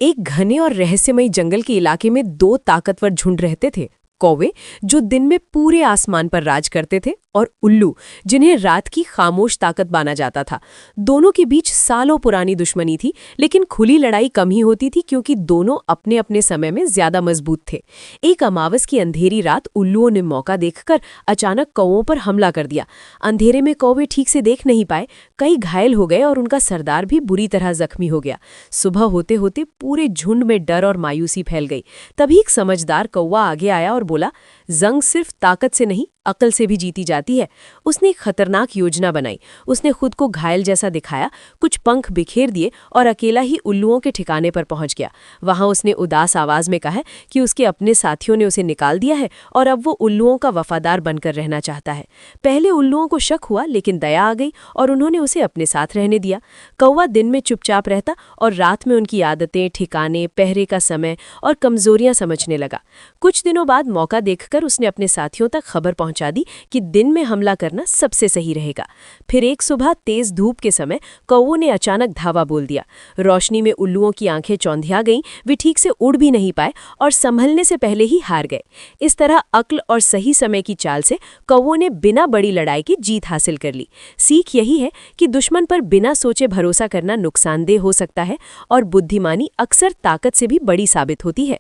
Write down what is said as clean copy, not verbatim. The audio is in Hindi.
एक घने और रहस्यमयी जंगल के इलाके में दो ताकतवर झुंड रहते थे। कौवे जो दिन में पूरे आसमान पर राज करते थे और उल्लू जिन्हें रात की खामोश ताकत माना जाता था। दोनों के बीच सालों पुरानी दुश्मनी थी, लेकिन खुली लड़ाई कम ही होती थी क्योंकि दोनों अपने अपने समय में ज्यादा मजबूत थे। एक अमावस की अंधेरी रात उल्लुओं ने मौका देखकर अचानक कौवों पर हमला कर दिया। अंधेरे में कौवे ठीक से देख नहीं पाए, कई घायल हो गए और उनका सरदार भी बुरी तरह जख्मी हो गया। सुबह होते होते पूरे झुंड में डर और मायूसी फैल गई। तभी एक समझदार कौवा आगे आया और बोला, जंग सिर्फ ताकत से नहीं, अकल से भी जीती जाती है। उसने एक खतरनाक योजना बनाई। उसने खुद को घायल जैसा दिखाया, कुछ पंख बिखेर दिए और अकेला ही उल्लुओं के ठिकाने पर पहुंच गया। वहां उसने उदास आवाज में कहा कि उसके अपने साथियों ने उसे निकाल दिया है और अब वो उल्लुओं का वफादार बनकर रहना चाहता है। पहले उल्लुओं को शक हुआ, लेकिन दया आ गई और उन्होंने उसे अपने साथ रहने दिया। कौवा दिन में चुपचाप रहता और रात में उनकी आदतें, ठिकाने, पहरे का समय और कमजोरियां समझने लगा। कुछ दिनों बाद मौका देखकर उसने अपने साथियों तक खबर पहुंचा दी कि दिन में हमला करना सबसे सही रहेगा। फिर एक सुबह तेज धूप के समय कौवों ने अचानक धावा बोल दिया। रोशनी में उल्लुओं की आंखें चौंधिया गईं, वे ठीक से उड़ भी नहीं पाए और संभलने से पहले ही हार गए। इस तरह अक्ल और सही समय की चाल से कौवों ने बिना बड़ी लड़ाई की जीत हासिल कर ली। सीख यही है कि दुश्मन पर बिना सोचे भरोसा करना नुकसानदेह हो सकता है और बुद्धिमानी अक्सर ताकत से भी बड़ी साबित होती है।